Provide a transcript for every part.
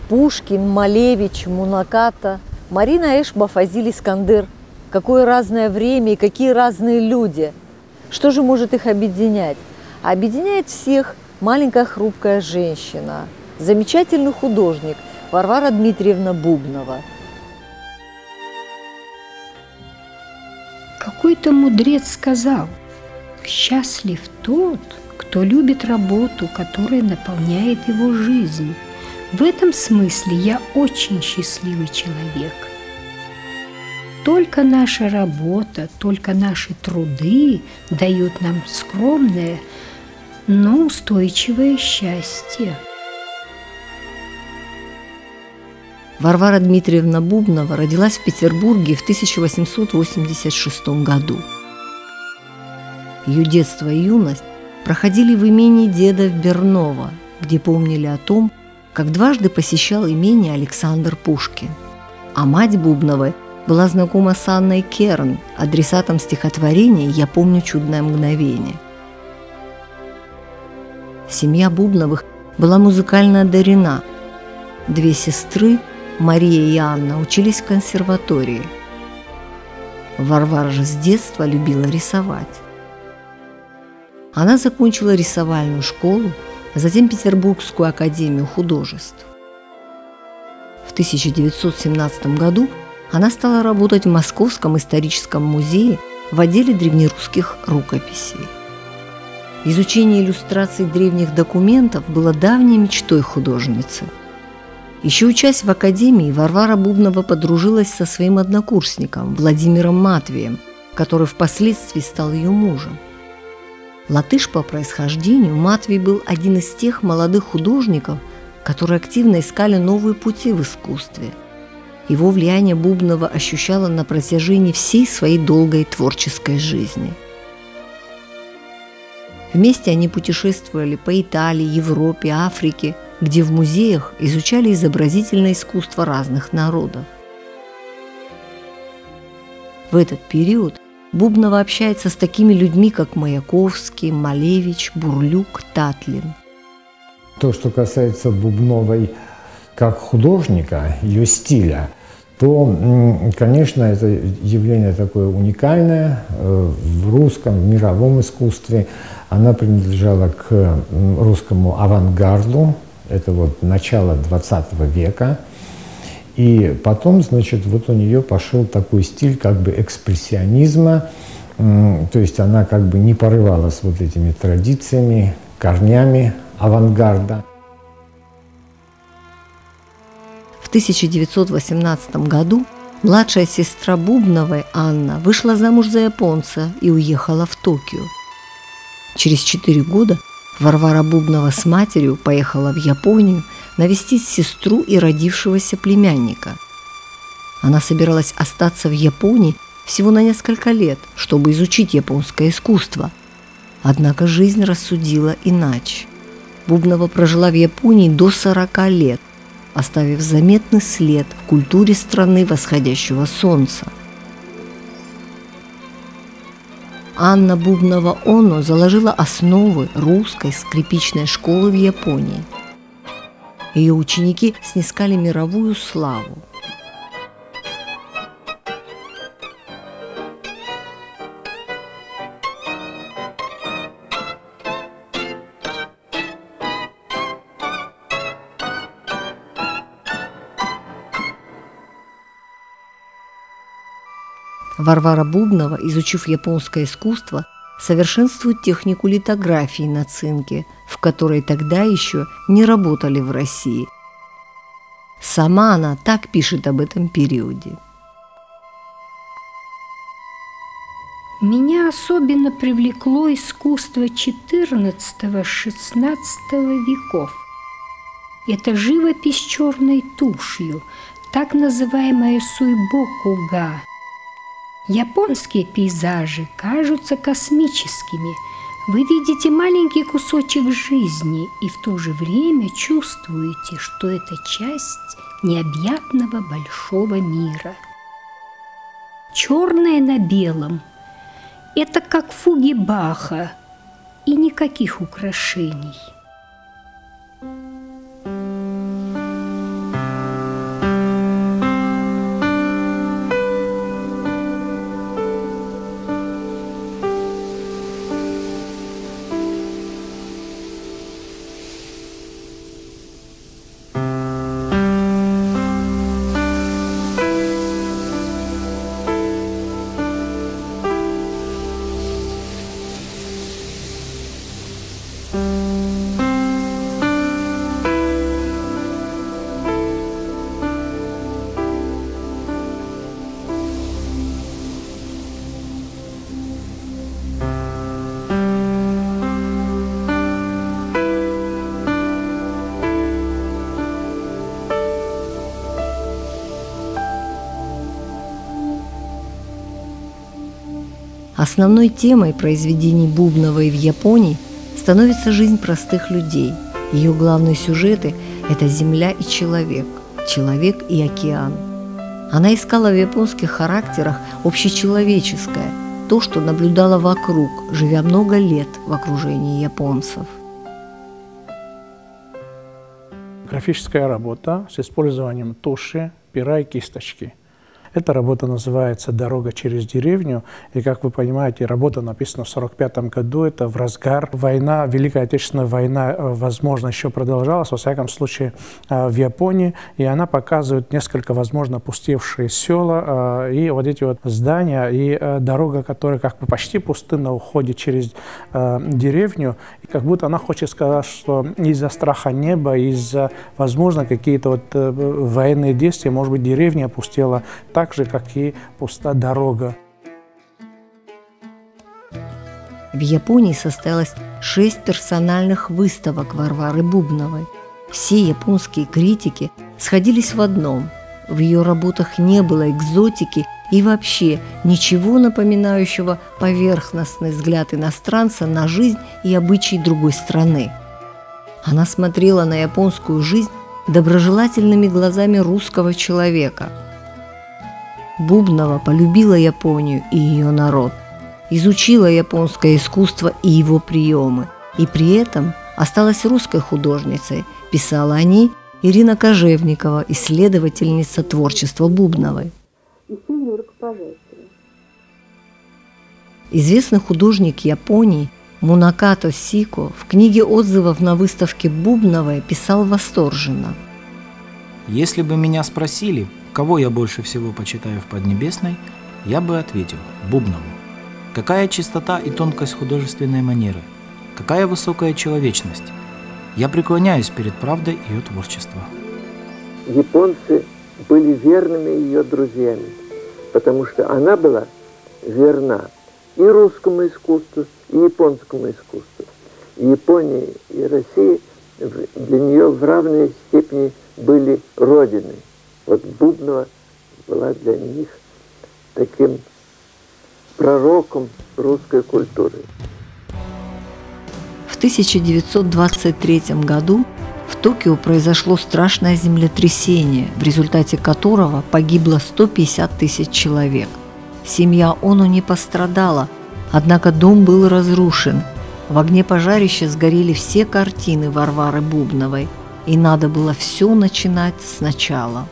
Пушкин, Малевич, Мунаката, Марина Эшба, Фазиль Искандер. Какое разное время и какие разные люди. Что же может их объединять? Объединяет всех маленькая хрупкая женщина, замечательный художник Варвара Дмитриевна Бубнова. Какой-то мудрец сказал: «Счастлив тот, кто любит работу, которая наполняет его жизнь». В этом смысле я очень счастливый человек. Только наша работа, только наши труды дают нам скромное, но устойчивое счастье. Варвара Дмитриевна Бубнова родилась в Петербурге в 1886 году. Ее детство и юность проходили в имении деда в Берново, где помнили о том, как дважды посещал имение Александр Пушкин. А мать Бубновой была знакома с Анной Керн, адресатом стихотворения «Я помню чудное мгновение». Семья Бубновых была музыкально одарена. Две сестры, Мария и Анна, учились в консерватории. Варвара же с детства любила рисовать. Она закончила рисовальную школу, а затем Петербургскую академию художеств. В 1917 году она стала работать в Московском историческом музее в отделе древнерусских рукописей. Изучение иллюстраций древних документов было давней мечтой художницы. Еще учась в академии, Варвара Бубнова подружилась со своим однокурсником Владимиром Матвеем, который впоследствии стал ее мужем. Латыш по происхождению, Матвей был один из тех молодых художников, которые активно искали новые пути в искусстве. Его влияние Бубнова ощущала на протяжении всей своей долгой творческой жизни. Вместе они путешествовали по Италии, Европе, Африке, где в музеях изучали изобразительное искусство разных народов. В этот период Бубнова общается с такими людьми, как Маяковский, Малевич, Бурлюк, Татлин. То, что касается Бубновой как художника, ее стиля, то, конечно, это явление такое уникальное в русском, в мировом искусстве. Она принадлежала к русскому авангарду, это вот начало 20 века. И потом, значит, вот у нее пошел такой стиль как бы экспрессионизма, то есть она как бы не порывалась вот этими традициями, корнями авангарда. В 1918 году младшая сестра Бубновой, Анна, вышла замуж за японца и уехала в Токио. Через 4 года Варвара Бубнова с матерью поехала в Японию навестить сестру и родившегося племянника. Она собиралась остаться в Японии всего на несколько лет, чтобы изучить японское искусство. Однако жизнь рассудила иначе. Бубнова прожила в Японии до 40 лет, оставив заметный след в культуре страны восходящего солнца. Анна Бубнова-Оно заложила основы русской скрипичной школы в Японии. Ее ученики снискали мировую славу. Варвара Бубнова, изучив японское искусство, совершенствует технику литографии на цинке, в которой тогда еще не работали в России. Сама она так пишет об этом периоде. Меня особенно привлекло искусство XIV-XVI веков. Это живопись черной тушью, так называемая суйбокуга. Японские пейзажи кажутся космическими. Вы видите маленький кусочек жизни и в то же время чувствуете, что это часть необъятного большого мира. Черное на белом – это как фуги Баха и никаких украшений. Основной темой произведений Бубновой в Японии становится жизнь простых людей. Ее главные сюжеты – это земля и человек, человек и океан. Она искала в японских характерах общечеловеческое, то, что наблюдала вокруг, живя много лет в окружении японцев. Графическая работа с использованием туши, пера и кисточки. Эта работа называется «Дорога через деревню». И, как вы понимаете, работа написана в 1945 году. Это в разгар война, Великая Отечественная война, возможно, еще продолжалась, во всяком случае, в Японии. И она показывает несколько, возможно, опустевшие села и вот эти вот здания. И дорога, которая как бы почти пустынно уходит через деревню. И как будто она хочет сказать, что из-за страха неба, из-за, возможно, какие-то вот военные действия, может быть, деревня опустела так же, как и пуста дорога. В Японии состоялось 6 персональных выставок Варвары Бубновой. Все японские критики сходились в одном – в ее работах не было экзотики и вообще ничего напоминающего поверхностный взгляд иностранца на жизнь и обычаи другой страны. Она смотрела на японскую жизнь доброжелательными глазами русского человека. Бубнова полюбила Японию и ее народ, изучила японское искусство и его приемы, и при этом осталась русской художницей, писала о ней Ирина Кожевникова, исследовательница творчества Бубновой. Известный художник Японии Мунакато Сико в книге отзывов на выставке Бубновой писал восторженно: «Если бы меня спросили, кого я больше всего почитаю в Поднебесной, я бы ответил – Бубнову. Какая чистота и тонкость художественной манеры, какая высокая человечность. Я преклоняюсь перед правдой ее творчества». Японцы были верными ее друзьями, потому что она была верна и русскому искусству, и японскому искусству. И Япония и Россия для нее в равной степени были родиной. Вот Бубнова была для них таким пророком русской культуры. В 1923 году в Токио произошло страшное землетрясение, в результате которого погибло 150 тысяч человек. Семья Оно не пострадала, однако дом был разрушен. В огне пожарища сгорели все картины Варвары Бубновой, и надо было все начинать сначала.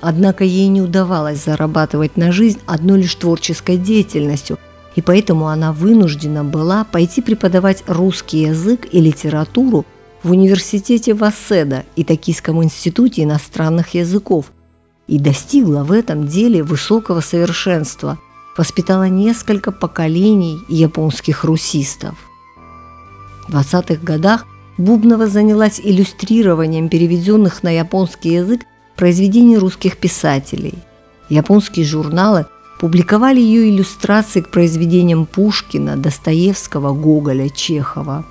Однако ей не удавалось зарабатывать на жизнь одной лишь творческой деятельностью, и поэтому она вынуждена была пойти преподавать русский язык и литературу в университете Васеда и Токийском институте иностранных языков, и достигла в этом деле высокого совершенства, воспитала несколько поколений японских русистов. В 20-х годах Бубнова занялась иллюстрированием переведенных на японский язык произведений русских писателей. Японские журналы публиковали ее иллюстрации к произведениям Пушкина, Достоевского, Гоголя, Чехова.